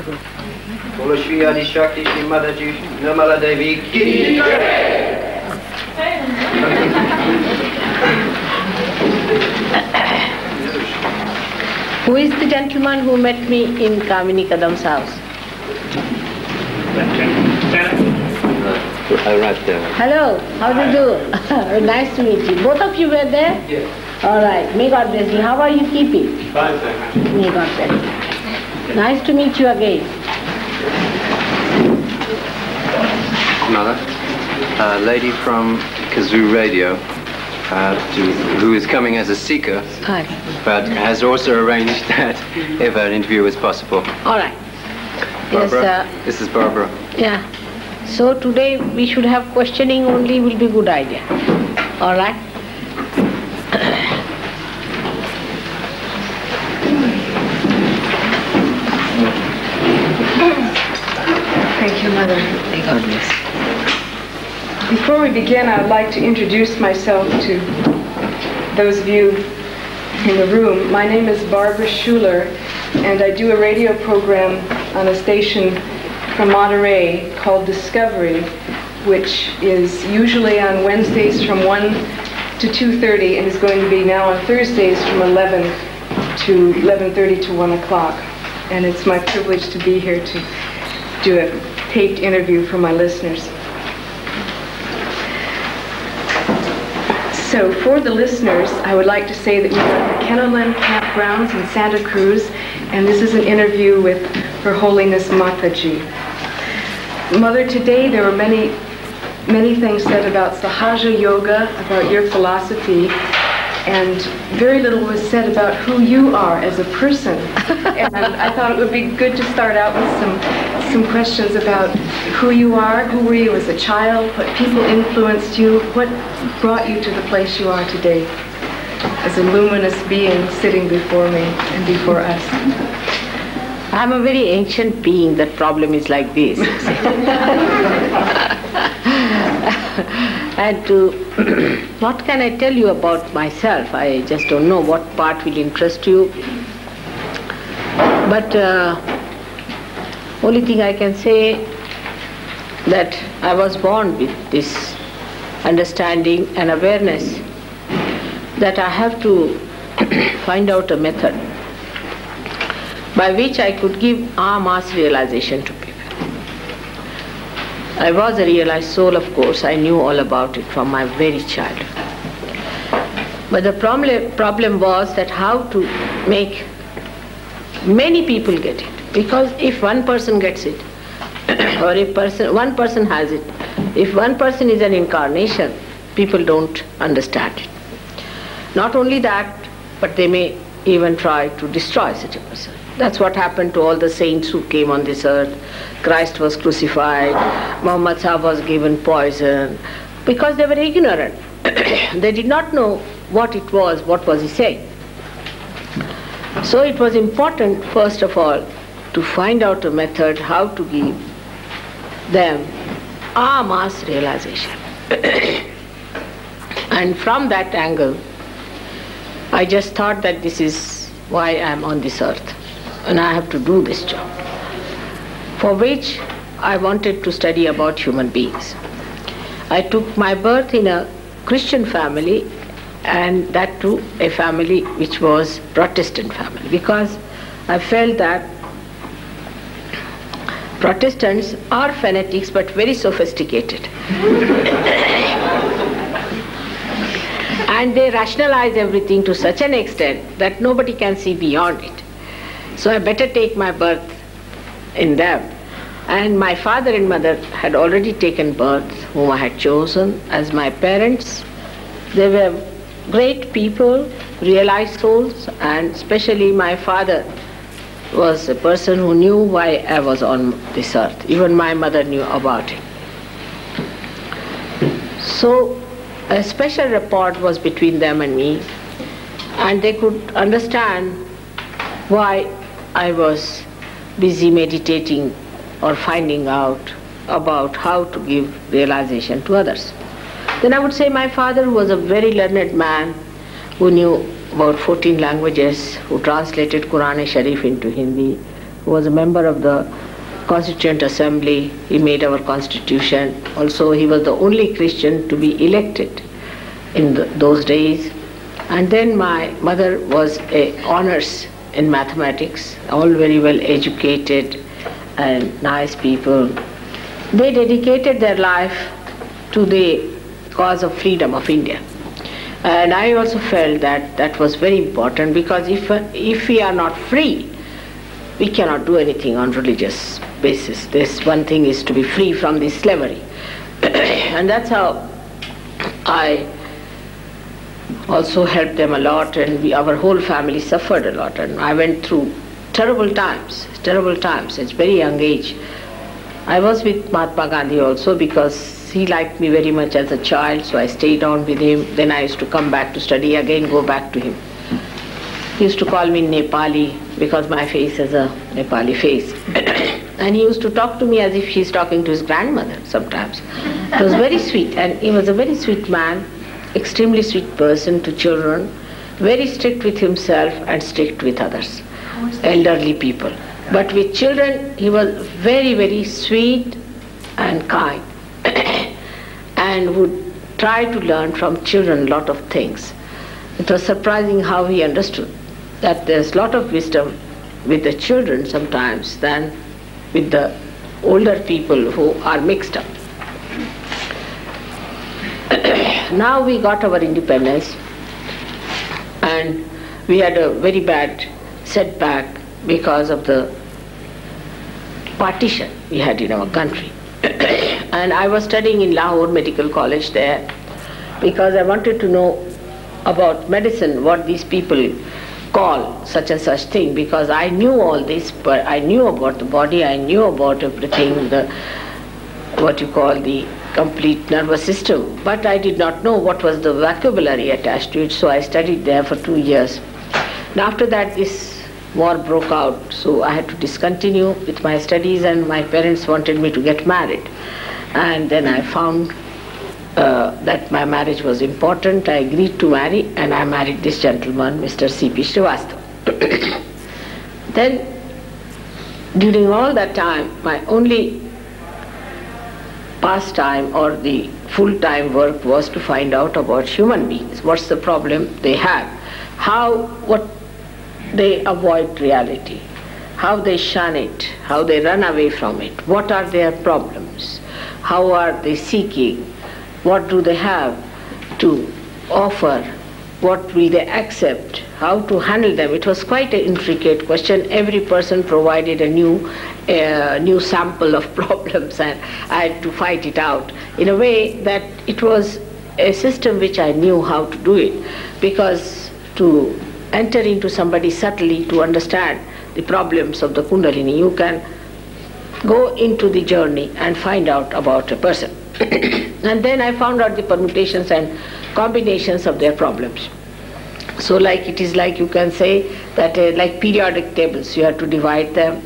Wonderful. Bolo Shri Adi Shakti Shri Mataji Nirmala Devi Ki Who is the gentleman who met me in Kamini Kadam's house? Right there. Hello, how do you do? Nice to meet you. Both of you were there? Yes. All right, may God bless you. How are you keeping? Fine, sir. May God bless you. Nice to meet you again. Mother, a lady from Kazoo Radio, who is coming as a seeker, Hi. but has also arranged that if an interview is possible. All right. Barbara, Yes, this is Barbara. yeah. So today we should have questioning only, will be a good idea. All right? Thank you, Mother. May God bless. Before we begin, I would like to introduce myself to those of you in the room. My name is Barbara Schuler, and I do a radio program on a station from Monterey called Discovery, which is usually on Wednesdays from 1 to 2:30 and is going to be now on Thursdays from 11 to 11:30 to 1 o'clock. And it's my privilege to be here to do a taped interview for my listeners. So for the listeners, I would like to say that we are at the Kennelland Campgrounds in Santa Cruz, and this is an interview with Her Holiness Mataji. Mother, today there were many things said about Sahaja Yoga, about your philosophy, and very little was said about who you are as a person. And I thought it would be good to start out with some questions about who you are, who were you as a child, what people influenced you, what brought you to the place you are today as a luminous being sitting before me and before us. I'm a very ancient being. That problem is like this. And what can I tell you about myself? I just don't know what part will interest you. But only thing I can say that I was born with this understanding and awareness that I have to find out a method by which I could give mass realization to people. I was a realized soul, of course. I knew all about it from my very childhood. But the problem was that how to make many people get it. Because if one person gets it, or if one person has it, if one person is an incarnation, people don't understand it. Not only that, but they may even try to destroy such a person. That's what happened to all the saints who came on this earth. Christ was crucified, Muhammad Sahib was given poison, because they were ignorant. They did not know what it was, what was he saying. So it was important, first of all, to find out a method how to give them mass realization. And from that angle, I just thought that this is why I am on this earth, and I have to do this job, for which I wanted to study about human beings. I took my birth in a Christian family, and that too a family which was Protestant family, because I felt that Protestants are fanatics but very sophisticated. And they rationalize everything to such an extent that nobody can see beyond it. So I better take my birth in them. And my father and mother had already taken birth, whom I had chosen as my parents. They were great people, realized souls, and especially my father was a person who knew why I was on this earth. Even my mother knew about it. So a special rapport was between them and me, and they could understand why I was busy meditating or finding out about how to give realization to others. Then I would say my father, who was a very learned man, who knew about 14 languages, who translated Quran-e-Sharif into Hindi, who was a member of the Constituent Assembly. He made our constitution. Also, he was the only Christian to be elected in those days. And then my mother was a honors in mathematics, all very well educated and nice people. They dedicated their life to the cause of freedom of India. And I also felt that that was very important, because if we are not free, we cannot do anything on religious basis. This one thing is to be free from this slavery. And that's how I also helped them a lot, and our whole family suffered a lot. And I went through terrible times at very young age. I was with Mahatma Gandhi also, because he liked me very much as a child, so I stayed on with him. Then I used to come back to study again, go back to him. He used to call me Nepali, because my face is a Nepali face. And he used to talk to me as if he's talking to his grandmother sometimes. It was very sweet, and he was a very sweet man, extremely sweet person to children, very strict with himself and strict with others, elderly people. But with children, he was very, very sweet and kind, and would try to learn from children a lot of things. It was surprising how he understood that there's a lot of wisdom with the children sometimes than with the older people who are mixed up. Now we got our independence, and we had a very bad setback because of the partition we had in our country. And I was studying in Lahore Medical College there, because I wanted to know about medicine, what these people call such and such thing, because I knew all this, but I knew about the body, I knew about everything, what you call the complete nervous system, but I did not know what was the vocabulary attached to it, so I studied there for 2 years. And after that, this war broke out, so I had to discontinue with my studies, and my parents wanted me to get married. And then I found that my marriage was important. I agreed to marry, and I married this gentleman, Mr. C.P. Srivastava. Then, during all that time, my only pastime or the full-time work was to find out about human beings. What's the problem they have? What they avoid reality, how they shun it, how they run away from it, what are their problems, how are they seeking, what do they have to offer, what will they accept, how to handle them. It was quite an intricate question. Every person provided a new sample of problems, and I had to fight it out in a way that it was a system which I knew how to do it, because to enter into somebody subtly to understand the problems of the Kundalini, you can go into the journey and find out about a person. And then I found out the permutations and combinations of their problems. So it is like you can say that like periodic tables, you have to divide them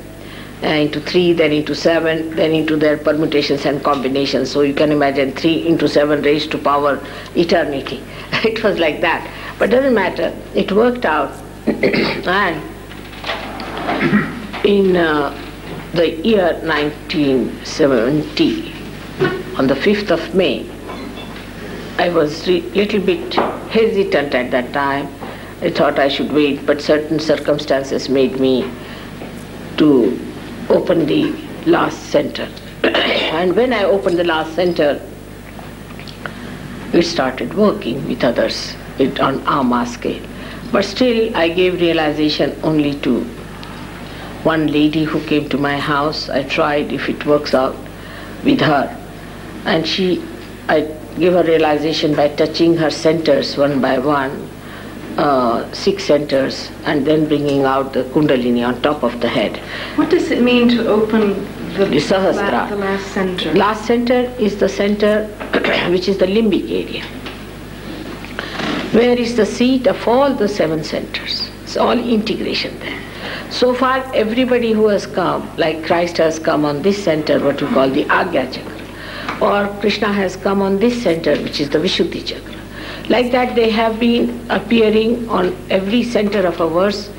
into 3, then into 7, then into their permutations and combinations. So you can imagine 3 into 7 raised to power eternity. It was like that. But doesn't matter, it worked out. And in the year 1970, on the 5th of May, I was little bit hesitant at that time. I thought I should wait, but certain circumstances made me to open the last center. And when I opened the last center, it started working with others on AMA scale. But still, I gave realization only to one lady who came to my house. I tried if it works out with her. And I gave her realization by touching her centers one by one, 6 centers, and then bringing out the Kundalini on top of the head. What does it mean to open the Sahasrara? The last center? Last center is the center which is the limbic area, where is the seat of all the 7 centers. It's all integration there. So far, everybody who has come, like Christ has come on this center, what you call the Agya Chakra, or Krishna has come on this center, which is the Vishuddhi Chakra. Like that, they have been appearing on every center of ours,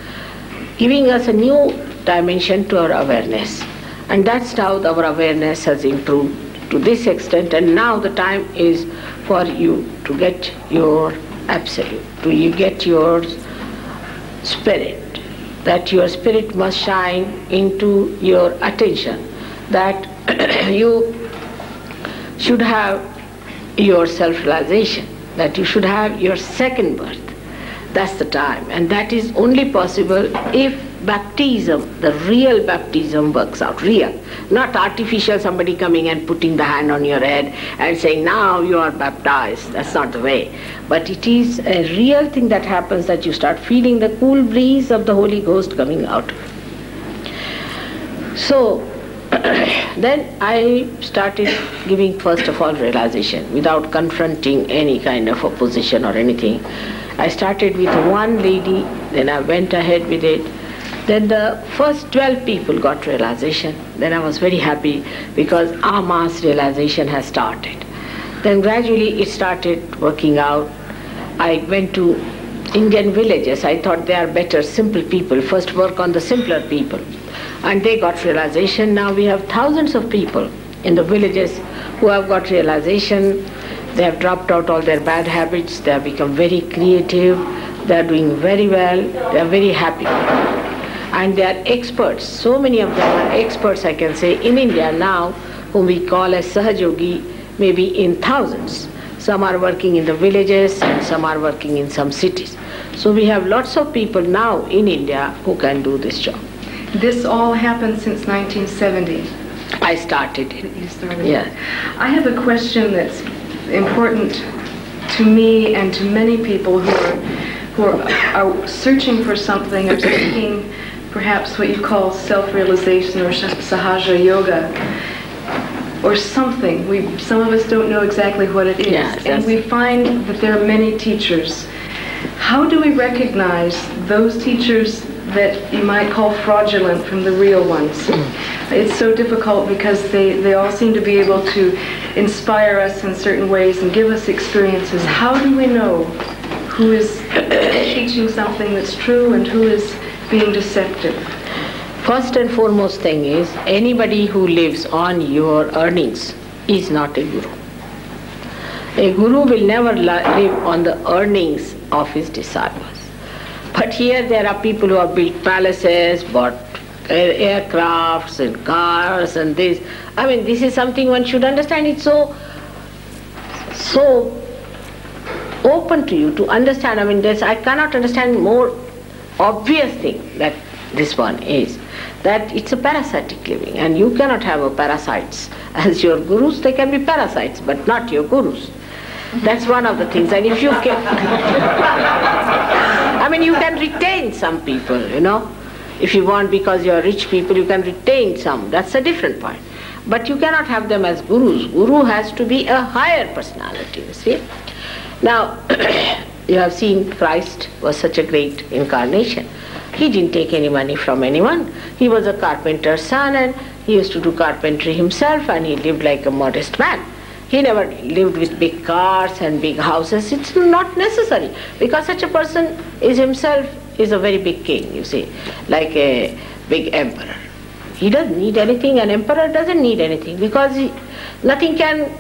giving us a new dimension to our awareness. And that's how our awareness has improved to this extent, and now the time is for you to get your absolute, to you get your spirit, that your spirit must shine into your attention, that you should have your self-realization, that you should have your second birth. That's the time, and that is only possible if baptism, the real baptism, works out. Real, not artificial, somebody coming and putting the hand on your head and saying, now you are baptized. That's not the way. But it is a real thing that happens, that you start feeling the cool breeze of the Holy Ghost coming out. So then I started giving first of all realization without confronting any kind of opposition or anything. I started with one lady, then I went ahead with it. Then the first 12 people got realization. Then I was very happy because en masse realization has started. Then gradually it started working out. I went to Indian villages. I thought they are better, simple people. First work on the simpler people. And they got realization. Now we have thousands of people in the villages who have got realization. They have dropped out all their bad habits. They have become very creative. They are doing very well. They are very happy. And they are experts. So many of them are experts, I can say, in India now, whom we call as Sahajogi, maybe in thousands. Some are working in the villages and some are working in some cities. So we have lots of people now in India who can do this job. This all happened since 1970. I started it. You started it. Yeah. I have a question that's important to me and to many people who are searching for something or seeking perhaps what you call self-realization or sahaja yoga or something. Some of us don't know exactly what it is. Yes, and we find that there are many teachers. How do we recognize those teachers that you might call fraudulent from the real ones? It's so difficult because they all seem to be able to inspire us in certain ways and give us experiences. How do we know who is teaching something that's true and who is being deceptive? First and foremost thing is, anybody who lives on your earnings is not a guru. A guru will never live on the earnings of his disciples. But here there are people who have built palaces, bought aircrafts and cars and this. I mean, this is something one should understand. It's so open to you to understand. I mean, I cannot understand more obvious thing that this one is, that it's a parasitic living, and you cannot have a parasites as your gurus. They can be parasites, but not your gurus. That's one of the things. And if you can, I mean, you can retain some people, you know. If you want, because you are rich people, you can retain some. That's a different point. But you cannot have them as gurus. Guru has to be a higher personality, you see. Now, you have seen Christ was such a great incarnation. He didn't take any money from anyone. He was a carpenter's son, and he used to do carpentry himself, and he lived like a modest man. He never lived with big cars and big houses. It's not necessary, because such a person is himself is a very big king, you see, like a big emperor. He doesn't need anything. An emperor doesn't need anything, because nothing can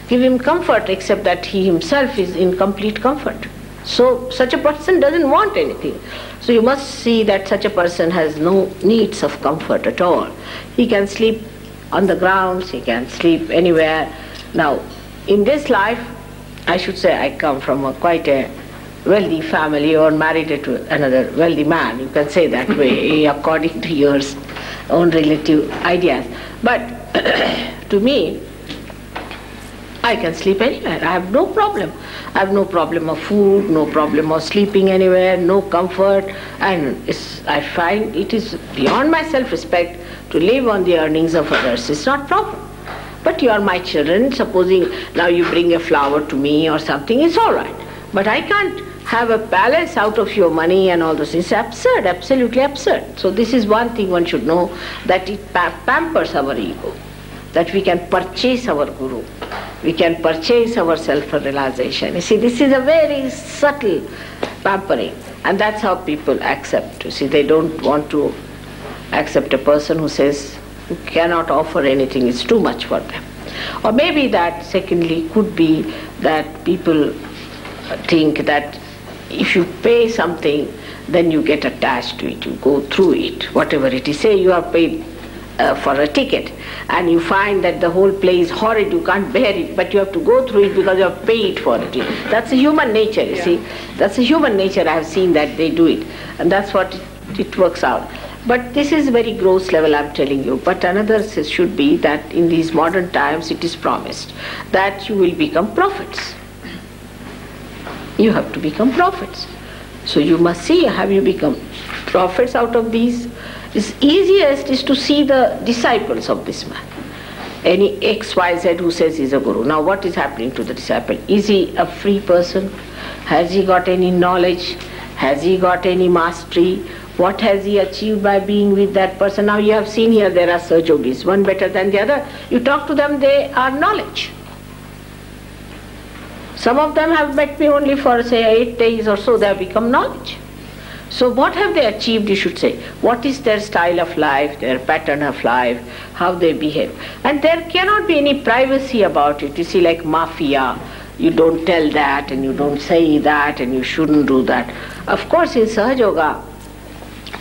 give him comfort except that he himself is in complete comfort. So such a person doesn't want anything. So you must see that such a person has no needs of comfort at all. He can sleep on the grounds, he can sleep anywhere. Now, in this life, I should say I come from quite a wealthy family, or married to another wealthy man. You can say that way according to your own relative ideas. But to me, I can sleep anywhere. I have no problem. I have no problem of food, no problem of sleeping anywhere, no comfort. And I find it is beyond my self-respect to live on the earnings of others. It's not proper. But you are my children. Supposing now you bring a flower to me or something, it's all right. But I can't have a palace out of your money and all this. It's absurd, absolutely absurd. So this is one thing one should know, that it pampers our ego, that we can purchase our guru. We can purchase our self-realization. You see, this is a very subtle pampering, and that's how people accept. You see, they don't want to accept a person who says, who cannot offer anything, it's too much for them. Or maybe that, secondly, could be that people think that if you pay something, then you get attached to it, you go through it, whatever it is. Say you have paid for a ticket and you find that the whole play is horrid, you can't bear it, but you have to go through it because you have paid for it. That's a human nature, you see. That's a human nature. I have seen that they do it, and that's what it works out. But this is very gross level, I'm telling you. But another should be that in these modern times it is promised that you will become prophets. You have to become prophets. So you must see, have you become prophets out of these? It's easiest is to see the disciples of this man. Any XYZ who says he's a guru. Now what is happening to the disciple? Is he a free person? Has he got any knowledge? Has he got any mastery? What has he achieved by being with that person? Now you have seen here there are Sahajogis, one better than the other. You talk to them, they are knowledge. Some of them have met me only for say 8 days or so, they have become knowledge. So what have they achieved, you should say? What is their style of life, their pattern of life, how they behave? And there cannot be any privacy about it. You see, like mafia, you don't tell that and you don't say that and you shouldn't do that. Of course in Sahaja Yoga,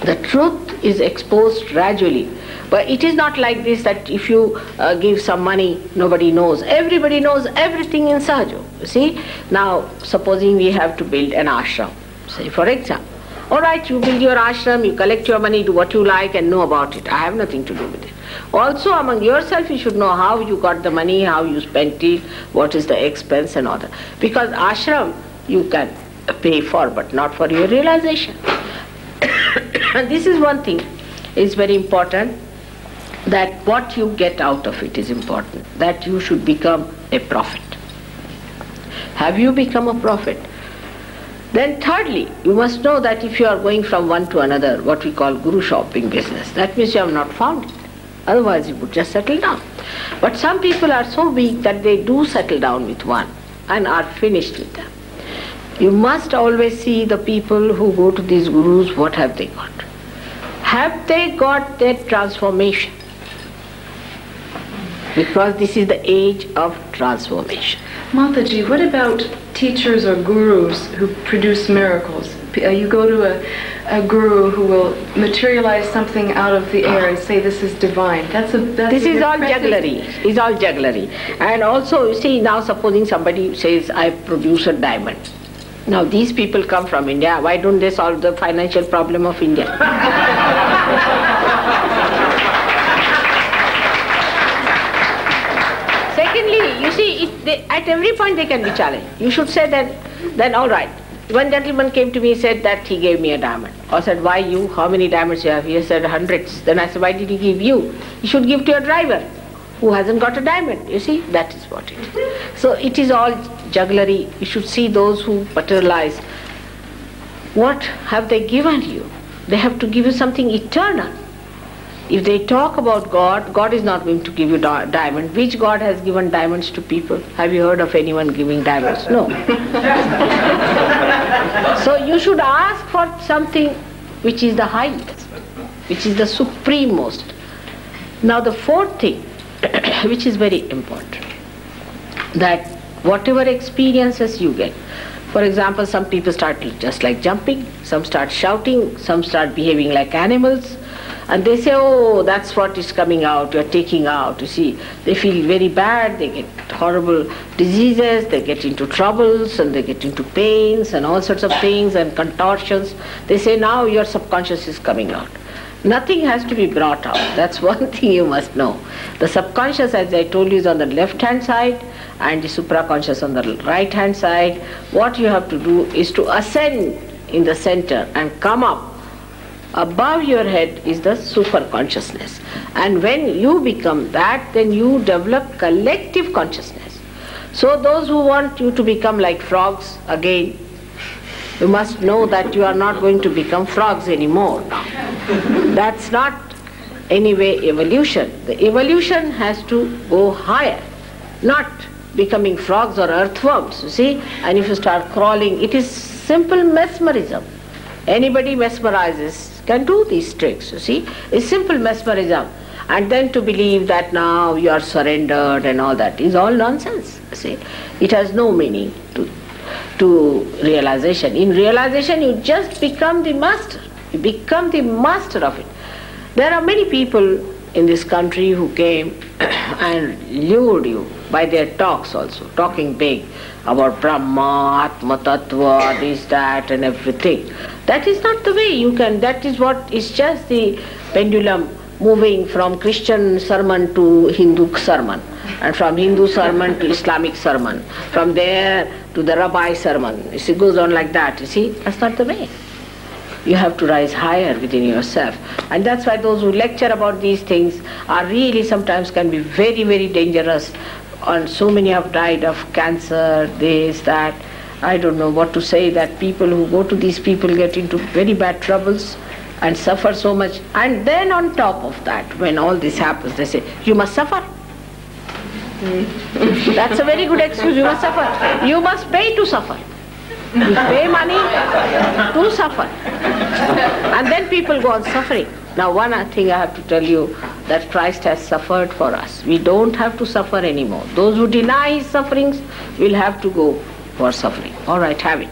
the truth is exposed gradually. But it is not like this that if you give some money, nobody knows. Everybody knows everything in Sahaja. You see? Now, supposing we have to build an ashram, say for example. All right, you build your ashram, you collect your money, do what you like and know about it. I have nothing to do with it. Also among yourself you should know how you got the money, how you spent it, what is the expense and all that. Because ashram you can pay for but not for your realization. And this is one thing, it's very important that what you get out of it is important. That you should become a prophet. Have you become a prophet? Then thirdly, you must know that if you are going from one to another, what we call guru shopping business, that means you have not found it. Otherwise you would just settle down. But some people are so weak that they do settle down with one and are finished with them. You must always see the people who go to these gurus, what have they got? Have they got their transformation? Because this is the age of transformation. Mataji, what about teachers or gurus who produce miracles? You go to a guru who will materialize something out of the air and say this is divine. This is all jugglery. It's all jugglery. And also, you see, now supposing somebody says, I produce a diamond. Now these people come from India. Why don't they solve the financial problem of India? Secondly, you see, at every point they can be challenged. You should say that, then all right. One gentleman came to me and said that he gave me a diamond. I said, why you? How many diamonds you have? He said, hundreds. Then I said, why did he give you? You should give to your driver who hasn't got a diamond. You see, that is what it is. So it is all jugglery. You should see those who materialize. What have they given you? They have to give you something eternal. If they talk about God, God is not going to give you diamond. Which God has given diamonds to people? Have you heard of anyone giving diamonds? No. So you should ask for something which is the highest, which is the supremost. Now the fourth thing, which is very important, that whatever experiences you get, for example, some people start just like jumping, some start shouting, some start behaving like animals, and they say, oh, that's what is coming out, you're taking out, you see. They feel very bad, they get horrible diseases, they get into troubles, and they get into pains, and all sorts of things, and contortions. They say, now your subconscious is coming out. Nothing has to be brought out. That's one thing you must know. The subconscious, as I told you, is on the left-hand side, and the supraconscious on the right-hand side. What you have to do is to ascend in the center and come up. Above your head is the super consciousness. And when you become that, then you develop collective consciousness. So those who want you to become like frogs, again, you must know that you are not going to become frogs anymore now. That's not anyway evolution. The evolution has to go higher, not becoming frogs or earthworms, you see. And if you start crawling, it is simple mesmerism. Anybody mesmerizes can do these tricks, you see. It's simple mesmerism. And then to believe that now you are surrendered and all that is all nonsense, you see. It has no meaning to realization. In realization you just become the master. You become the master of it. There are many people in this country who came and lured you by their talks also, talking big about Brahma, Atma Tattva, this, that and everything. That is not the way you can, that is what is just the pendulum moving from Christian sermon to Hindu sermon, and from Hindu sermon to Islamic sermon, from there to the Rabbi sermon. You see, it goes on like that, you see. That's not the way. You have to rise higher within yourself. And that's why those who lecture about these things are really sometimes can be very, very dangerous. And so many have died of cancer, this, that. I don't know what to say, that people who go to these people get into very bad troubles and suffer so much. And then on top of that, when all this happens, they say, you must suffer. That's a very good excuse, you must suffer. You must pay to suffer. You pay money to suffer. And then people go on suffering. Now one thing I have to tell you, that Christ has suffered for us. We don't have to suffer anymore. Those who deny his sufferings will have to go for suffering. All right, have it.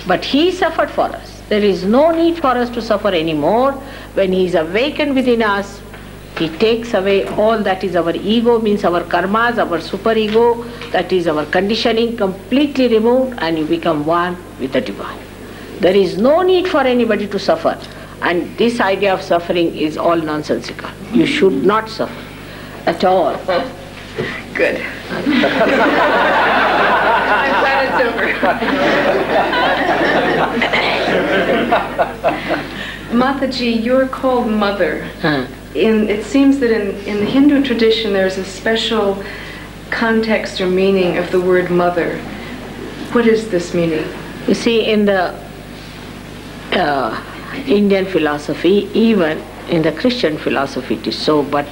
But he suffered for us. There is no need for us to suffer anymore. When he is awakened within us, he takes away all that is our ego, means our karmas, our superego, that is our conditioning, completely removed, and you become one with the divine. There is no need for anybody to suffer. And this idea of suffering is all nonsensical. You should not suffer at all. Good. I'm glad it's over. Mataji, you're called Mother. It seems that in the Hindu tradition there's a special context or meaning of the word mother. What is this meaning? You see, in the Indian philosophy, even in the Christian philosophy it is so, but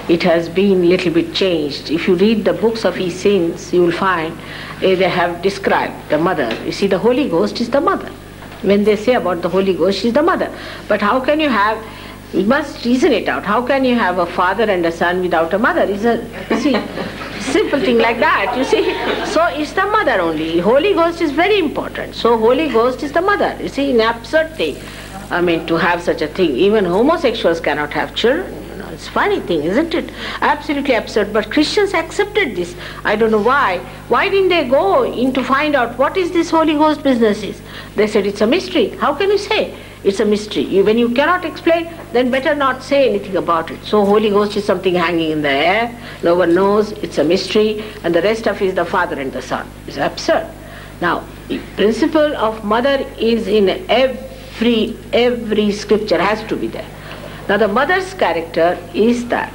it has been little bit changed. If you read the books of Essenes, you will find they have described the mother. You see, the Holy Ghost is the mother. When they say about the Holy Ghost, she is the mother. But how can you have, you must reason it out, how can you have a father and a son without a mother? It's a, you see, simple thing like that, you see. So it's the mother only. Holy Ghost is very important. So Holy Ghost is the mother. You see, an absurd thing. I mean, to have such a thing. Even homosexuals cannot have children. You know, it's a funny thing, isn't it? Absolutely absurd. But Christians accepted this. I don't know why. Why didn't they go in to find out what is this Holy Ghost business is? They said it's a mystery. How can you say it's a mystery? When you cannot explain, then better not say anything about it. So Holy Ghost is something hanging in the air. No one knows. It's a mystery. And the rest of it is the Father and the Son. It's absurd. Now, the principle of mother is in every scripture, has to be there. Now the mother's character is that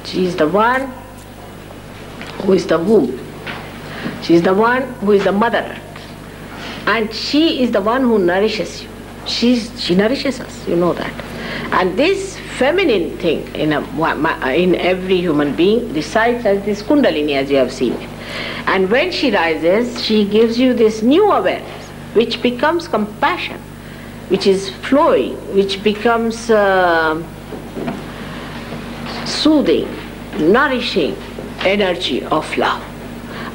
she is the one who is the womb. She is the one who is the mother. And she is the one who nourishes you. She nourishes us, you know that. And this feminine thing in every human being resides as this Kundalini, as you have seen it. And when she rises, she gives you this new awareness, which becomes compassion, which is flowing, which becomes soothing, nourishing energy of love.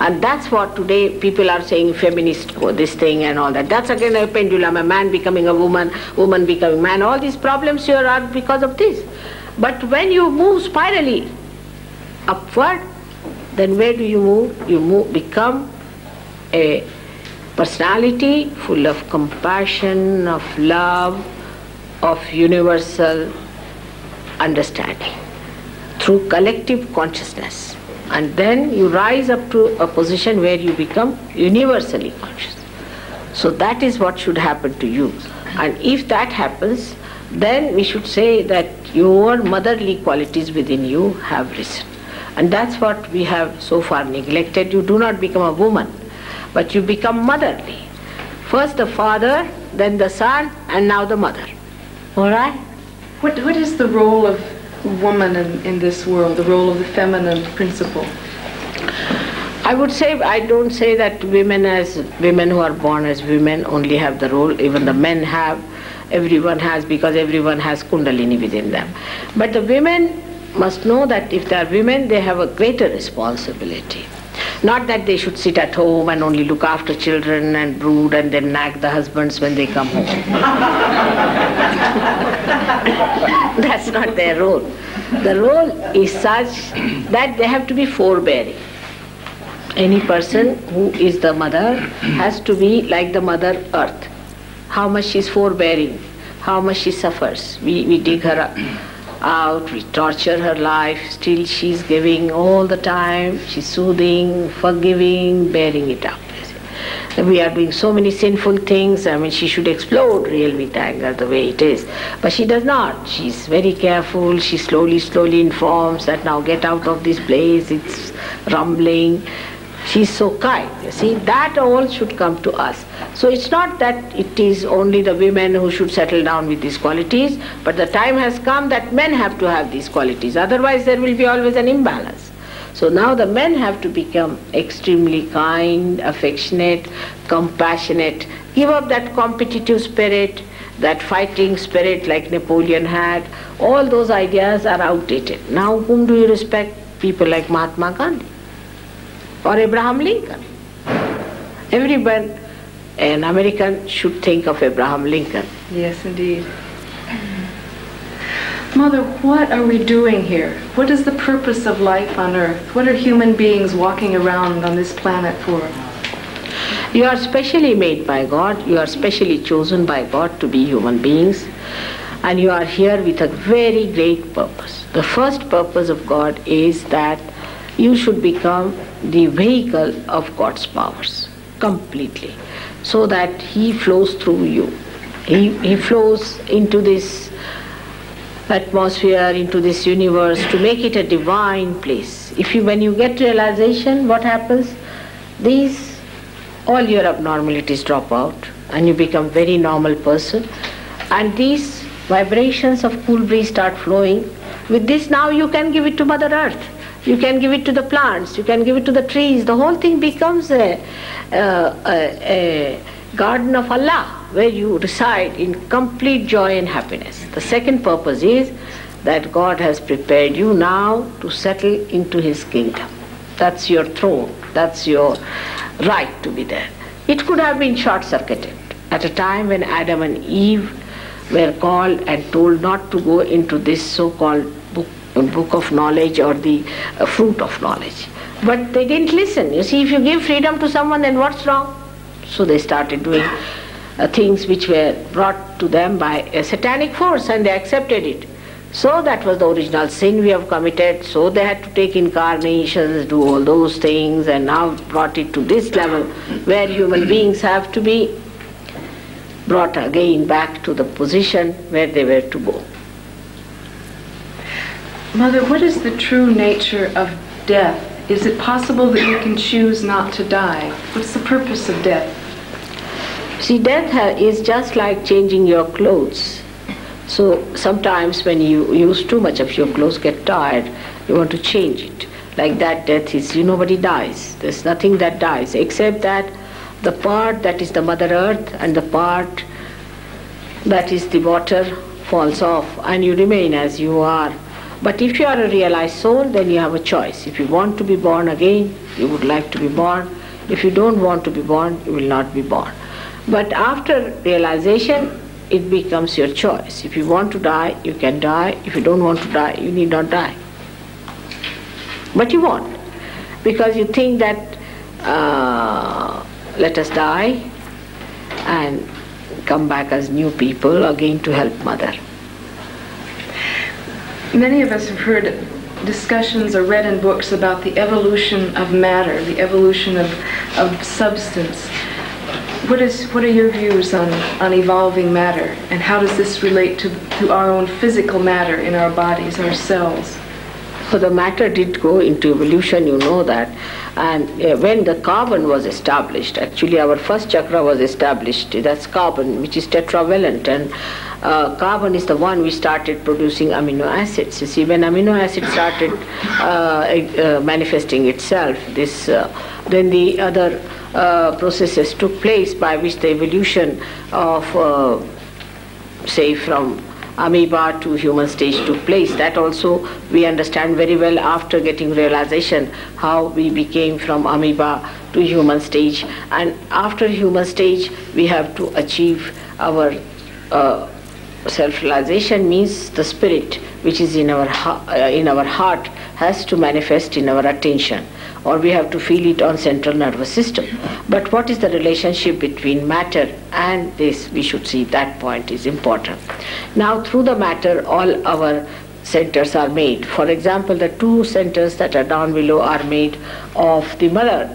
And that's what today people are saying, feminist, this thing and all that. That's again a pendulum, a man becoming a woman, woman becoming man. All these problems here are because of this. But when you move spirally upward, then where do you move? You become a personality full of compassion, of love, of universal understanding through collective consciousness. And then you rise up to a position where you become universally conscious. So that is what should happen to you. And if that happens, then we should say that your motherly qualities within you have risen. And that's what we have so far neglected. You do not become a woman, but you become motherly. First the father, then the son, and now the mother. All right? What is the role of woman in this world, the role of the feminine principle? I would say, I don't say that women who are born as women only have the role, even the men have. everyone has, because everyone has kundalini within them. But the women must know that if they are women, they have a greater responsibility. Not that they should sit at home and only look after children and brood and then nag the husbands when they come home. That's not their role. The role is such that they have to be forbearing. Any person who is the mother has to be like the Mother Earth. How much she is forbearing, how much she suffers. We dig her out, we torture her life, still she's giving all the time, she's soothing, forgiving, bearing it up. We are doing so many sinful things. I mean, she should explode really with anger the way it is. But she does not. She's very careful. She slowly informs that now get out of this place, it's rumbling. She's so kind. You see, that all should come to us. So it's not that it is only the women who should settle down with these qualities, but the time has come that men have to have these qualities. Otherwise there will be always an imbalance. So now the men have to become extremely kind, affectionate, compassionate, give up that competitive spirit, that fighting spirit like Napoleon had. All those ideas are outdated. Now whom do you respect? People like Mahatma Gandhi or Abraham Lincoln. Everyone, an American, should think of Abraham Lincoln. Yes, indeed. Mother, what are we doing here? What is the purpose of life on earth? What are human beings walking around on this planet for? You are specially made by God. You are specially chosen by God to be human beings. And you are here with a very great purpose. The first purpose of God is that you should become the vehicle of God's powers completely, so that He flows through you. He flows into this atmosphere, into this universe, to make it a divine place. When you get realization, what happens? All your abnormalities drop out and you become very normal person, and these vibrations of cool breeze start flowing. With this now you can give it to Mother Earth. You can give it to the plants, you can give it to the trees. The whole thing becomes a garden of Allah, where you reside in complete joy and happiness. The second purpose is that God has prepared you now to settle into His kingdom. That's your throne, that's your right to be there. It could have been short-circuited at a time when Adam and Eve were called and told not to go into this so-called book of knowledge or the fruit of knowledge. But they didn't listen. You see, if you give freedom to someone, then what's wrong? So they started doing things which were brought to them by a satanic force, and they accepted it. So that was the original sin we have committed. So they had to take incarnations, do all those things, and now brought it to this level where human beings have to be brought again back to the position where they were to go. Mother, what is the true nature of death? Is it possible that you can choose not to die? What's the purpose of death? See, death is just like changing your clothes. So sometimes when you use too much of your clothes, get tired, you want to change it. Like that, death is, nobody dies. There's nothing that dies, except that the part that is the Mother Earth and the part that is the water falls off, and you remain as you are. But if you are a realized soul, then you have a choice. If you want to be born again, you would like to be born. If you don't want to be born, you will not be born. But after realization, it becomes your choice. If you want to die, you can die. If you don't want to die, you need not die. But you won't, because you think that let us die and come back as new people again to help Mother. Many of us have heard discussions or read in books about the evolution of matter, the evolution of substance. What are your views on evolving matter, and how does this relate to our own physical matter in our bodies, our cells? So the matter did go into evolution, you know that. And when the carbon was established, actually our first chakra was established, that's carbon, which is tetravalent, and carbon is the one we started producing amino acids. You see, when amino acids started manifesting itself, then the other processes took place by which the evolution of say, from amoeba to human stage took place. That also we understand very well after getting realization how we became from amoeba to human stage. And after human stage, we have to achieve our self-realization, means the spirit which is in our heart has to manifest in our attention, or we have to feel it on central nervous system. But what is the relationship between matter and this? We should see that point is important. Now through the matter all our centers are made. For example, the two centers that are down below are made of the Mother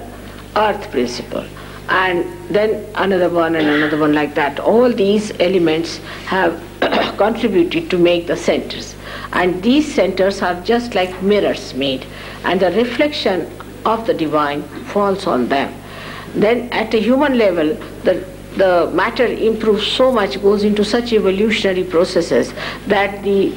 Earth principle, and then another one and another one like that. All these elements have contributed to make the centers, and these centers are just like mirrors made, and the reflection of the divine falls on them. Then at a human level, the matter improves so much, goes into such evolutionary processes, that the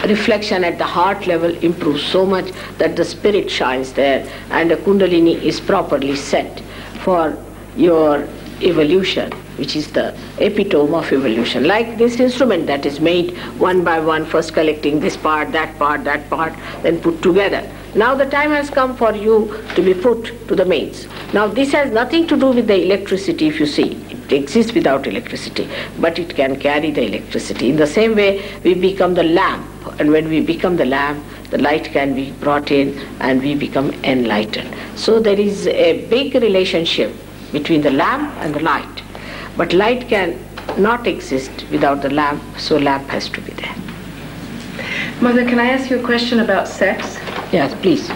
reflection at the heart level improves so much that the spirit shines there, and the Kundalini is properly set for your evolution, which is the epitome of evolution. Like this instrument that is made one by one, first collecting this part, that part, then put together. Now the time has come for you to be put to the mains. Now this has nothing to do with the electricity, if you see. It exists without electricity, but it can carry the electricity. In the same way, we become the lamp, and when we become the lamp, the light can be brought in and we become enlightened. So there is a big relationship between the lamp and the light. But light can not exist without the lamp, so lamp has to be there. Mother, can I ask you a question about sex? Yes, please.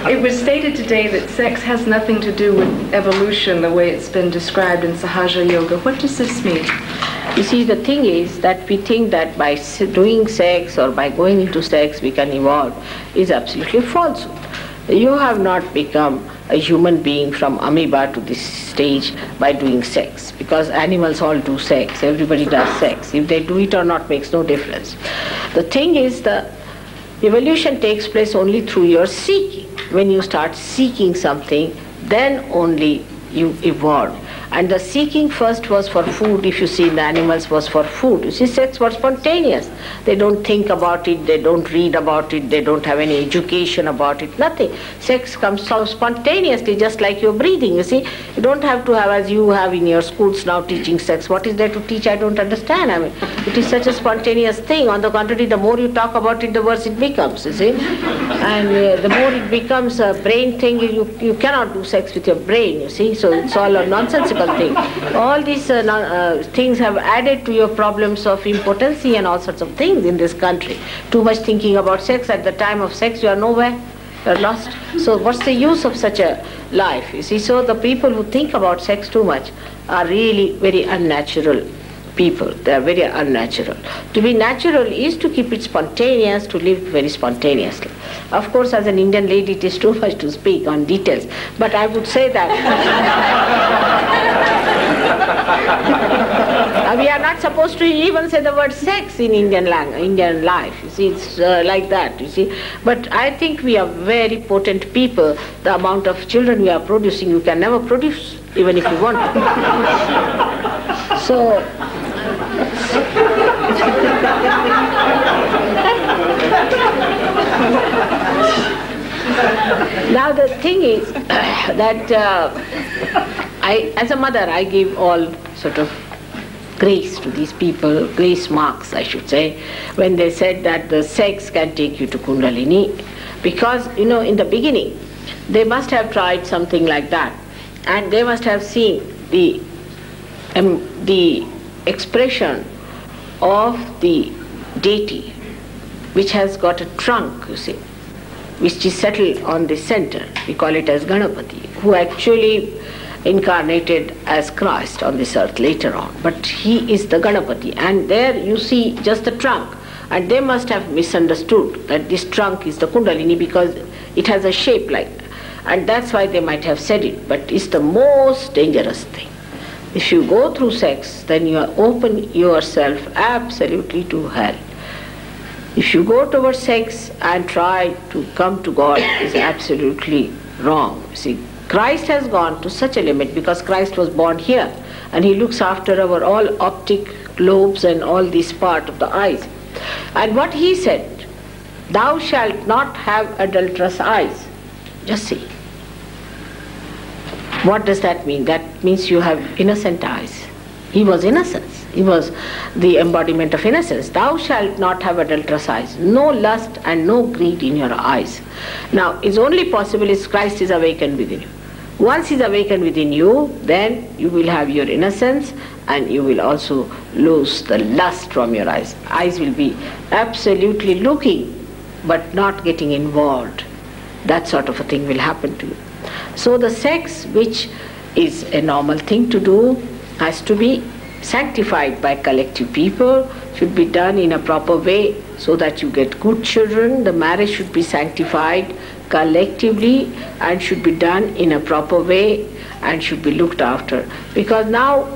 It was stated today that sex has nothing to do with evolution the way it's been described in Sahaja Yoga. What does this mean? You see, the thing is that we think that by doing sex or by going into sex we can evolve is absolutely falsehood. You have not become a human being from amoeba to this stage by doing sex, because animals all do sex, everybody does sex. If they do it or not makes no difference. The thing is, the evolution takes place only through your seeking. When you start seeking something, then only you evolve. And the seeking first was for food, if you see, the animals was for food. You see, sex was spontaneous. They don't think about it, they don't read about it, they don't have any education about it, nothing. Sex comes so spontaneously, just like your breathing, you see. You don't have to have, as you have in your schools now, teaching sex. What is there to teach? I don't understand. I mean, it is such a spontaneous thing. On the contrary, the more you talk about it, the worse it becomes, you see. And the more it becomes a brain thing, you cannot do sex with your brain, you see. So it's all a nonsensical thing. All these things have added to your problems of impotency and all sorts of things in this country. Too much thinking about sex. At the time of sex, you are nowhere. You are lost. So what's the use of such a life? You see, so the people who think about sex too much are really very unnatural people. They are very unnatural. To be natural is to keep it spontaneous, to live very spontaneously. Of course, as an Indian lady, it is too much to speak on details, but I would say that we are not supposed to even say the word sex in Indian life. You see, it's like that, you see. But I think we are very potent people. The amount of children we are producing, you can never produce, even if you want to. So, now the thing is that as a mother, I give all sort of grace to these people, grace marks, I should say, when they said that the sex can take you to Kundalini, because, you know, in the beginning, they must have tried something like that, and they must have seen the expression of the deity, which has got a trunk, you see, which is settled on the center. We call it as Ganapati, who actually incarnated as Christ on this earth later on. But he is the Ganapati, and there you see just the trunk. And they must have misunderstood that this trunk is the Kundalini because it has a shape like that. And that's why they might have said it, but it's the most dangerous thing. If you go through sex, then you open yourself absolutely to hell. If you go towards sex and try to come to God, is absolutely wrong. See, Christ has gone to such a limit because Christ was born here and he looks after our all optic lobes and all this part of the eyes. And what he said, thou shalt not have adulterous eyes. Just see. What does that mean? That means you have innocent eyes. He was innocence. He was the embodiment of innocence. Thou shalt not have adulterous eyes. No lust and no greed in your eyes. Now, it's only possible if Christ is awakened within you. Once he's awakened within you, then you will have your innocence and you will also lose the lust from your eyes. Eyes will be absolutely looking but not getting involved. That sort of a thing will happen to you. So the sex, which is a normal thing to do, has to be sanctified by collective people, should be done in a proper way so that you get good children. The marriage should be sanctified collectively and should be done in a proper way and should be looked after. Because now,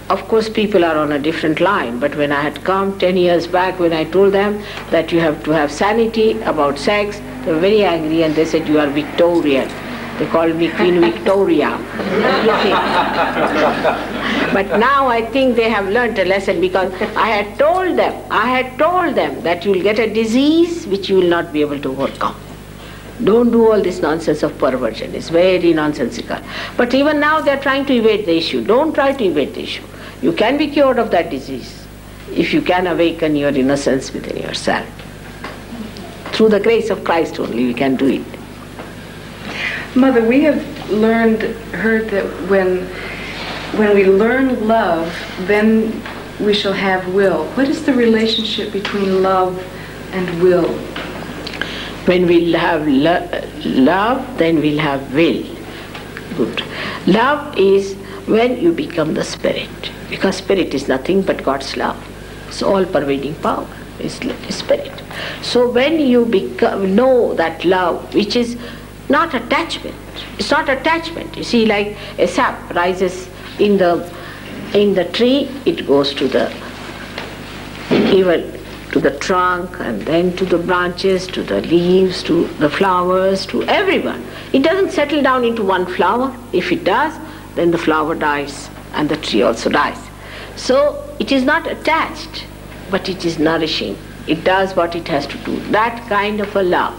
of course, people are on a different line, but when I had come 10 years back, when I told them that you have to have sanity about sex, they were very angry and they said, you are Victorian. They called me Queen Victoria. But now I think they have learnt a lesson, because I had told them that you will get a disease which you will not be able to overcome. Don't do all this nonsense of perversion. It's very nonsensical. But even now they are trying to evade the issue. Don't try to evade the issue. You can be cured of that disease if you can awaken your innocence within yourself. Through the grace of Christ only we can do it. Mother, we have heard that when we learn love, then we shall have will. What is the relationship between love and will? When we'll have love, then we'll have will. Good. Love is when you become the spirit, because spirit is nothing but God's love. It's all-pervading power. Is spirit. So when you know that love, which is not attachment. It's not attachment. You see, like a sap rises in the tree, it goes to the trunk, and then to the branches, to the leaves, to the flowers, to everyone. It doesn't settle down into one flower. If it does, then the flower dies and the tree also dies. So it is not attached, but it is nourishing. It does what it has to do. That kind of a love,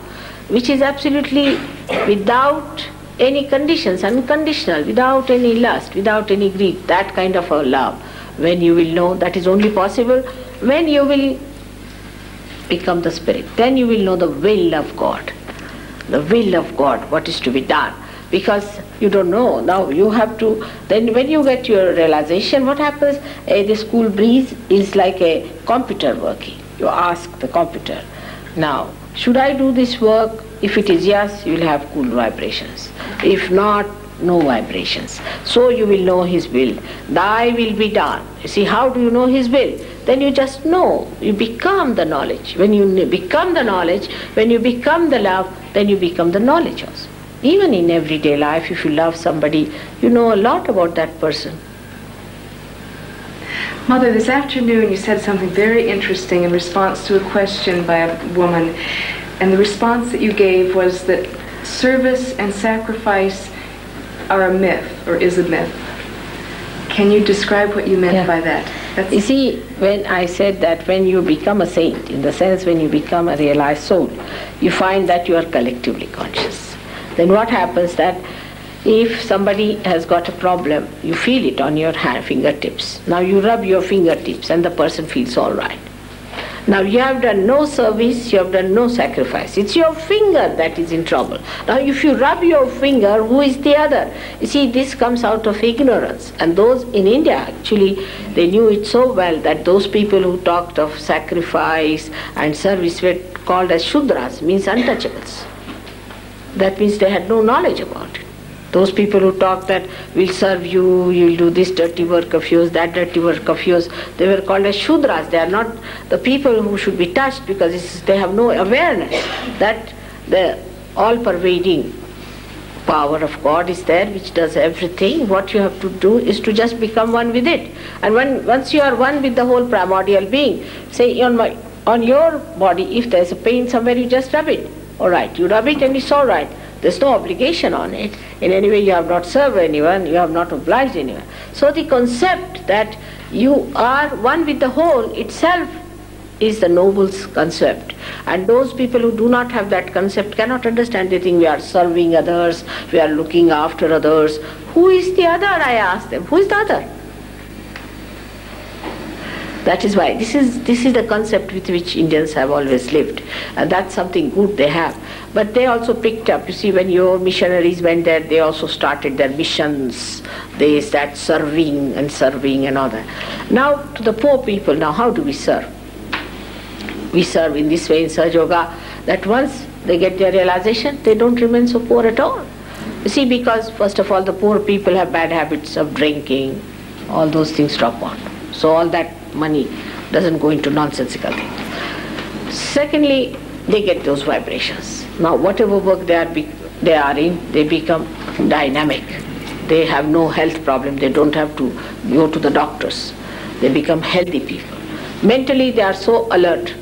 which is absolutely without any conditions, unconditional, without any lust, without any greed, that kind of a love, when you will know, that is only possible when you will become the spirit. Then you will know the will of God. The will of God, what is to be done. Because you don't know, now you have to, then when you get your realization, what happens? The cool breeze is like a computer working. You ask the computer, now, should I do this work? If it is yes, you will have cool vibrations. If not, no vibrations. So you will know His will. Thy will be done. You see, how do you know His will? Then you just know. You become the knowledge. When you become the knowledge, when you become the love, then you become the knowledge also. Even in everyday life, if you love somebody, you know a lot about that person. Mother, this afternoon you said something very interesting in response to a question by a woman. And the response that you gave was that service and sacrifice are a myth, or is a myth. Can you describe what you meant by that? You see, when I said that when you become a saint, in the sense when you become a realized soul, you find that you are collectively conscious. Then what happens that if somebody has got a problem, you feel it on your fingertips. Now you rub your fingertips and the person feels all right. Now you have done no service, you have done no sacrifice. It's your finger that is in trouble. Now if you rub your finger, who is the other? You see, this comes out of ignorance. And those in India, actually, they knew it so well that those people who talked of sacrifice and service were called as Shudras, means untouchables. That means they had no knowledge about it. Those people who talk that we'll serve you, you'll do this dirty work of yours, that dirty work of yours, they were called as Shudras. They are not the people who should be touched, because they have no awareness that the all-pervading power of God is there, which does everything. What you have to do is to just become one with it. And once you are one with the whole primordial being, say on your body, if there's a pain somewhere, you just rub it. All right, you rub it and it's all right. there's no obligation on it. In any way you have not served anyone, you have not obliged anyone. So the concept that you are one with the whole itself is the noble concept. And those people who do not have that concept cannot understand. They think we are serving others, we are looking after others. Who is the other, I ask them. Who is the other? That is why this is the concept with which Indians have always lived, and that's something good they have. But they also picked up, you see, when your missionaries went there, they also started their missions. They start serving and all that. Now to the poor people, now how do we serve? We serve in this way in Sahaja Yoga, that once they get their realization, they don't remain so poor at all. You see, because first of all, the poor people have bad habits of drinking, all those things drop on. So all that money doesn't go into nonsensical things. Secondly, they get those vibrations. Now whatever work they are in, they become dynamic. They have no health problem. They don't have to go to the doctors. They become healthy people. Mentally they are so alert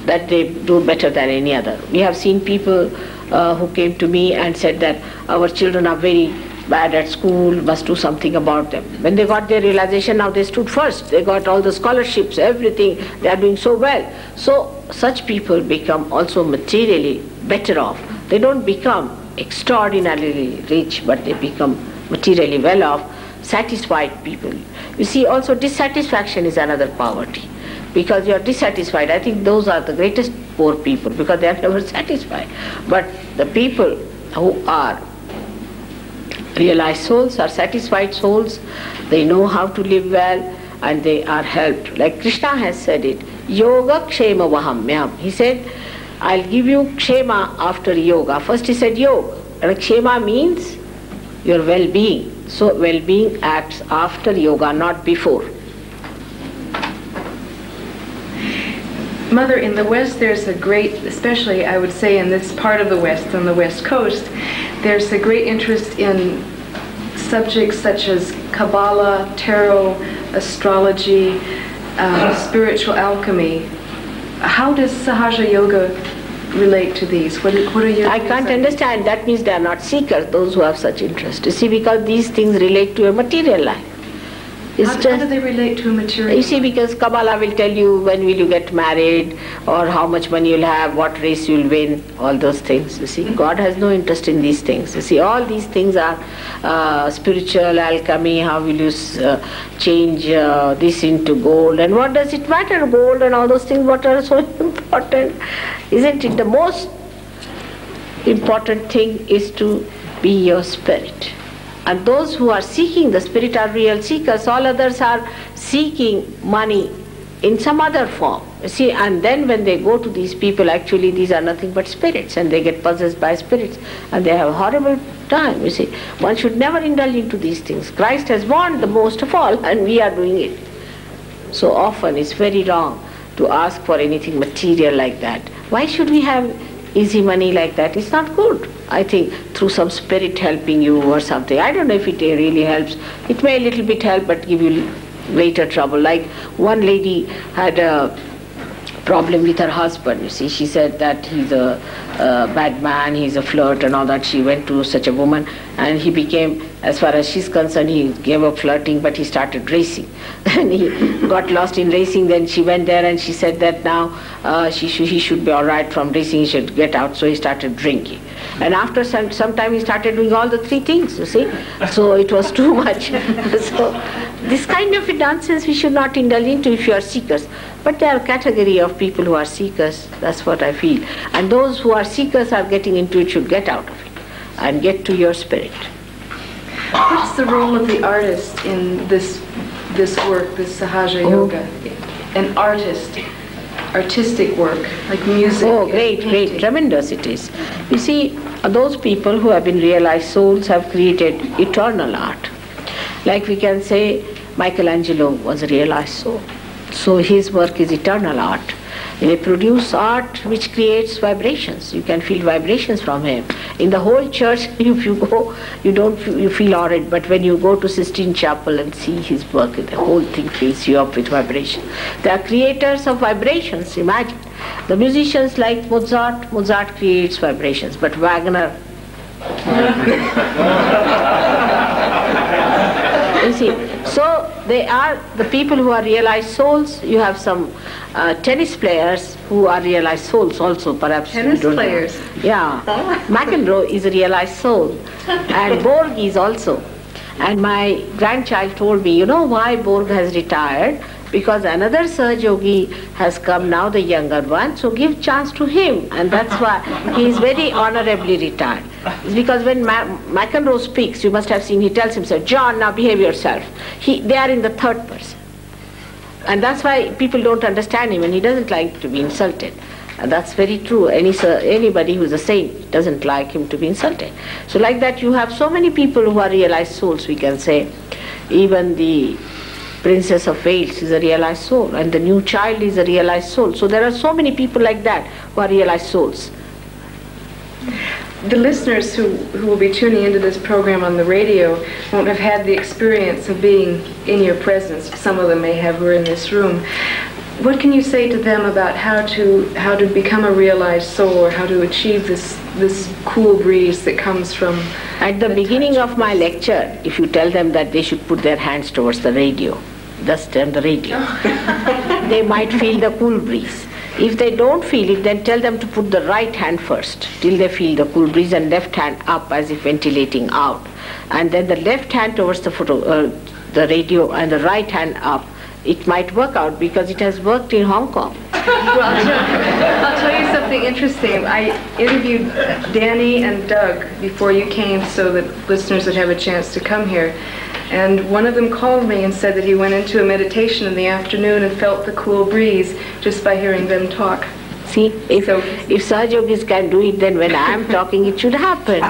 that they do better than any other. We have seen people who came to me and said that our children are very bad at school, must do something about them. When they got their realization, now they stood first. They got all the scholarships, everything. They are doing so well. So such people become also materially better off. They don't become extraordinarily rich, but they become materially well off, satisfied people. You see, also dissatisfaction is another poverty. Because you are dissatisfied. I think those are the greatest poor people, because they are never satisfied. But the people who are realized souls, are satisfied souls, they know how to live well, and they are helped. Like Krishna has said it, yoga kshema vahamyam. He said, I'll give you kshema after yoga. First he said yoga, and kshema means your well-being. So well-being acts after yoga, not before. Mother, in the West there's a great, especially I would say in this part of the West, on the West Coast, there's a great interest in subjects such as Kabbalah, tarot, astrology, spiritual alchemy. How does Sahaja Yoga relate to these? What are your... I can't understand. That means they are not seekers, those who have such interest. You see, because these things relate to a material life. How do they relate to a material? You see, because Kabbalah will tell you when will you get married, or how much money you'll have, what race you'll win, all those things. You see, God has no interest in these things. You see, all these things are spiritual alchemy. How will you change this into gold? And what does it matter, gold and all those things, what are so important? Isn't it? The most important thing is to be your spirit. And those who are seeking the spirit are real seekers. All others are seeking money in some other form. You see, and then when they go to these people, actually these are nothing but spirits, and they get possessed by spirits, and they have a horrible time. You see, one should never indulge into these things. Christ has warned the most of all, and we are doing it. So often it's very wrong to ask for anything material like that. Why should we have easy money like that? It's not good. I think through some spirit helping you or something. I don't know if it really helps. It may a little bit help, but give you greater trouble. Like one lady had a problem with her husband. You see, she said that he's a bad man, he's a flirt and all that. She went to such a woman, and he became, as far as she's concerned, he gave up flirting, but he started racing. And he got lost in racing. Then she went there and she said that now he should be all right from racing, he should get out. So he started drinking. And after some time he started doing all the three things, you see. So it was too much. So this kind of nonsense we should not indulge into if you are seekers. But there are a category of people who are seekers, that's what I feel. And those who are seekers are getting into it should get out of it and get to your spirit. What's the role of the artist in this work, this Sahaja Yoga? An artist, artistic work, like music. Oh, great, tremendous it is. You see, those people who have been realized souls have created eternal art. Like we can say, Michelangelo was a realized soul. So his work is eternal art. They produce art which creates vibrations. You can feel vibrations from him. In the whole church, if you go, you feel horrid. But when you go to Sistine Chapel and see his work, the whole thing fills you up with vibration. They are creators of vibrations. Imagine the musicians like Mozart. Mozart creates vibrations, but Wagner You see, so they are the people who are realized souls. You have some tennis players who are realized souls also, perhaps. Tennis players? Yeah. McEnroe is a realized soul. And Borg is also. And my grandchild told me, you know why Borg has retired? Because another Saj Yogi has come now, the younger one, so give chance to him. And that's why he is very honorably retired. It's because when McEnroe speaks, you must have seen, he tells himself, John, now behave yourself. They are in the third person. And that's why people don't understand him, and he doesn't like to be insulted. And that's very true. Anybody who's a saint doesn't like him to be insulted. So like that, you have so many people who are realized souls, we can say. Even the Princess of Wales is a realized soul, and the new child is a realized soul. So there are so many people like that who are realized souls. The listeners who will be tuning into this program on the radio won't have had the experience of being in your presence. Some of them may have who are in this room. What can you say to them about how to become a realized soul, or how to achieve this cool breeze that comes from? At the beginning of my lecture, if you tell them that they should put their hands towards the radio, just turn the radio, they might feel the cool breeze. If they don't feel it, then tell them to put the right hand first till they feel the cool breeze, and left hand up as if ventilating out, and then the left hand towards the radio and the right hand up. It might work out because it has worked in Hong Kong. Well, I'll tell you something interesting. I interviewed Danny and Doug before you came so that listeners would have a chance to come here. And one of them called me and said that he went into a meditation in the afternoon and felt the cool breeze just by hearing them talk. See, if Saj Yogis can do it, then when I am talking, it should happen.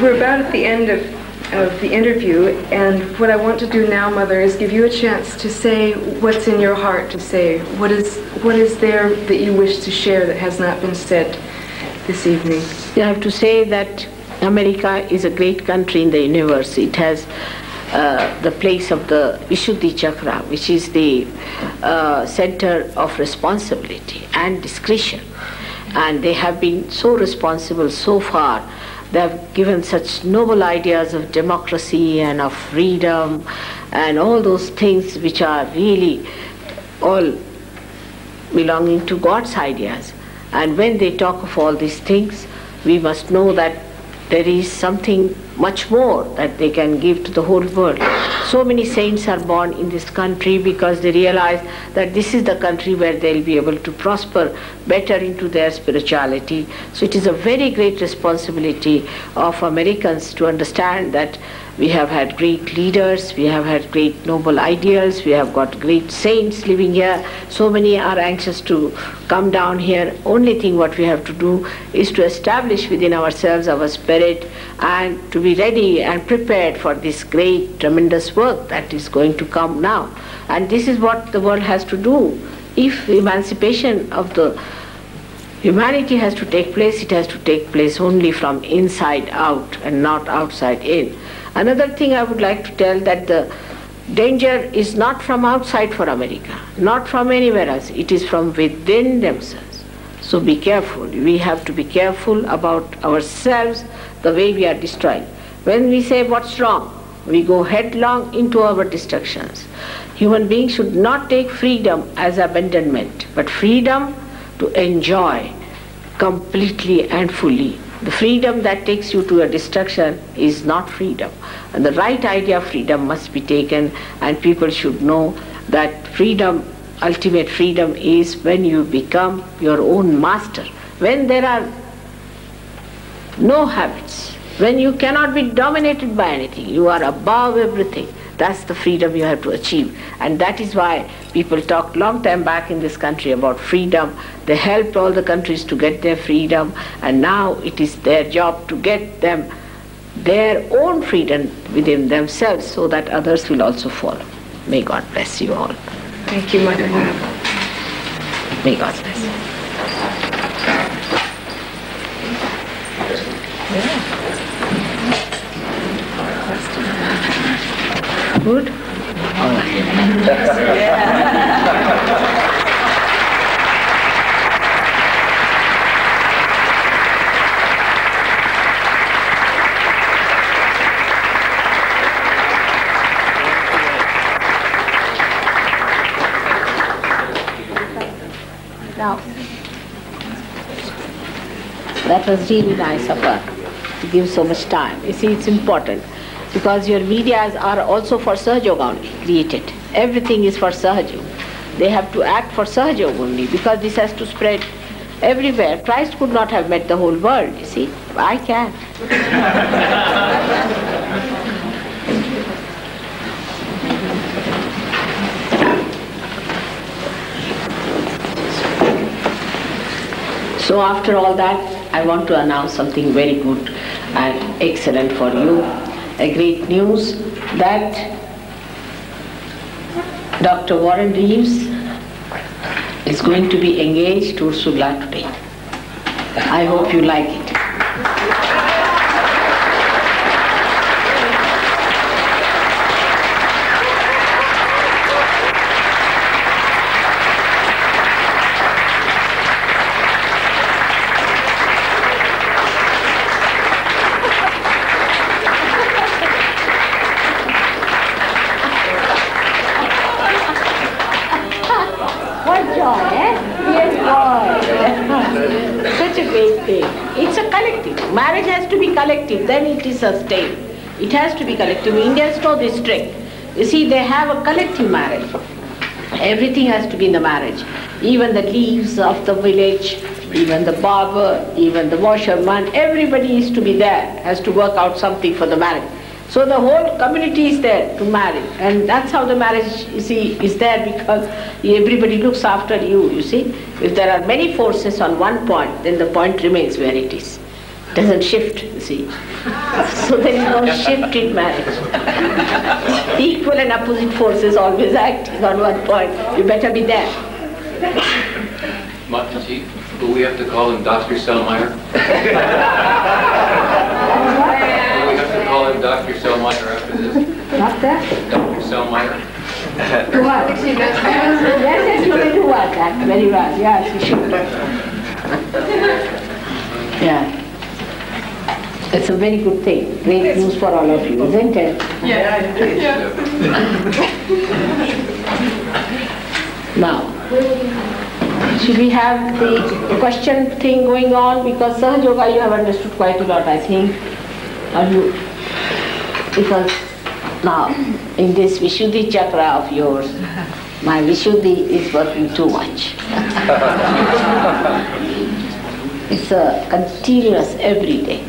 We're about at the end of the interview, and what I want to do now, Mother, is give you a chance to say what's in your heart to say. What is there that you wish to share that has not been said this evening? I have to say that America is a great country in the universe. It has the place of the Vishuddhi Chakra, which is the center of responsibility and discretion. And they have been so responsible so far. They have given such noble ideas of democracy and of freedom and all those things which are really all belonging to God's ideas. And when they talk of all these things, we must know that there is something much more that they can give to the whole world. So many saints are born in this country because they realize that this is the country where they'll be able to prosper better into their spirituality. So it is a very great responsibility of Americans to understand that we have had great leaders, we have had great noble ideals, we have got great saints living here. So many are anxious to come down here. Only thing what we have to do is to establish within ourselves our spirit and to be ready and prepared for this great, tremendous work that is going to come now. And this is what the world has to do. If emancipation of the humanity has to take place, it has to take place only from inside out and not outside in. Another thing I would like to tell, that the danger is not from outside for America, not from anywhere else. It is from within themselves. So be careful. We have to be careful about ourselves, the way we are destroying. When we say what's wrong, we go headlong into our destructions. Human beings should not take freedom as abandonment, but freedom to enjoy completely and fully. The freedom that takes you to a destruction is not freedom. And the right idea of freedom must be taken, and people should know that freedom, ultimate freedom, is when you become your own master. When there are no habits, when you cannot be dominated by anything, you are above everything. That's the freedom you have to achieve. And that is why people talked long time back in this country about freedom. They helped all the countries to get their freedom, and now it is their job to get them their own freedom within themselves so that others will also follow. May God bless you all. Thank you, Mother. May God bless you. Good? All right. that was really nice of her to give so much time. You see, it's important because your videos are also for Sahaja Yoga only created. Everything is for Sahaja Yoga. They have to act for Sahaja Yoga only because this has to spread everywhere. Christ could not have met the whole world, you see. I can. So after all that, I want to announce something very good and excellent for you. A great news that Dr. Warren Reeves is going to be engaged to Ursula today. I hope you like it. Marriage has to be collective, then it is sustained. It has to be collective. Indians know this trick. You see, they have a collective marriage. Everything has to be in the marriage. Even the leaves of the village, even the barber, even the washerman, everybody is to be there, has to work out something for the marriage. So the whole community is there to marry. And that's how the marriage, you see, is there because everybody looks after you, you see. If there are many forces on one point, then the point remains where it is. Doesn't shift, you see. So there is no shift in marriage. Equal and opposite forces always acting on one point. You better be there. Mataji, do we have to call him Dr. Selmayr? Do we have to call him Dr. Selmayr after this? Not that? Dr. Selmayr? To what? Yes, you may do what? That very well. Yes, you should. Yeah. It's a very good thing. Great news for all of you, isn't it? Yeah. Now, should we have the question thing going on? Because Sahaja Yoga you have understood quite a lot, I think. Are you? Because now, in this Vishuddhi chakra of yours, my Vishuddhi is working too much. It's a continuous every day.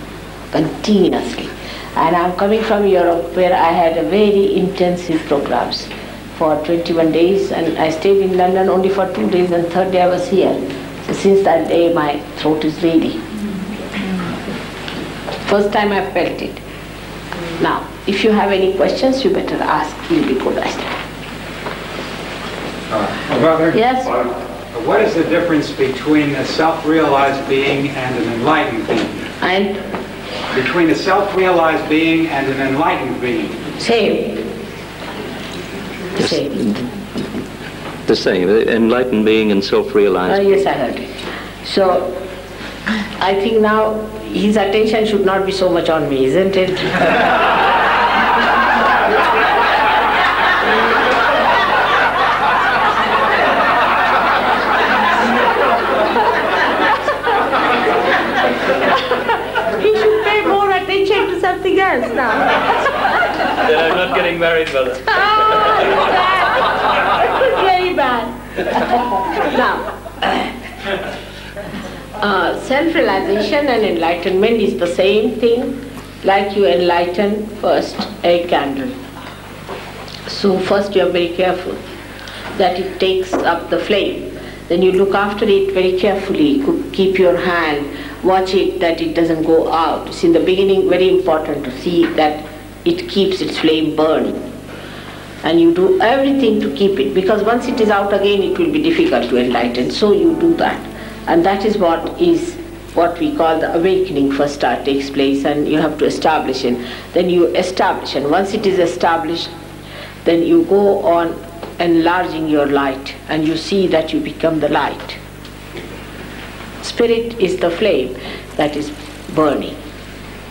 Continuously. And I'm coming from Europe where I had a very intensive programs for 21 days and I stayed in London only for 2 days and third day I was here. So since that day my throat is ready. First time I felt it. Now, if you have any questions you better ask. We'll be polite. Brother? Yes? What is the difference between a self-realized being and an enlightened being? And Between a self-realized being and an enlightened being? same. Same. The same, enlightened being and self-realized. Yes, I heard it. So, I think now his attention should not be so much on me, isn't it? He should pay more attention to something else now. Then I'm not getting married, brother. Very bad. Now, self-realization and enlightenment is the same thing, like you enlighten first a candle. So first you are very careful that it takes up the flame. Then you look after it very carefully, keep your hand, watch it that it doesn't go out. See, in the beginning, very important to see that it keeps its flame burning. And you do everything to keep it, because once it is out again, it will be difficult to enlighten. So you do that. And that is what we call the awakening first takes place, and you have to establish it. Then you establish, and once it is established, then you go on enlarging your light, and you see that you become the light. Spirit is the flame that is burning.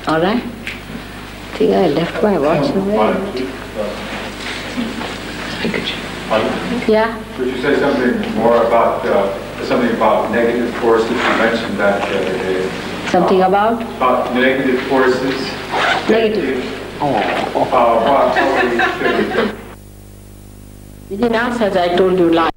All right? I think I left my watch away. Yeah? Could you say something more about something about negative forces? You mentioned that the other day. Something about? About negative forces. Negative. What are we feeling? You didn't answer as I told you last.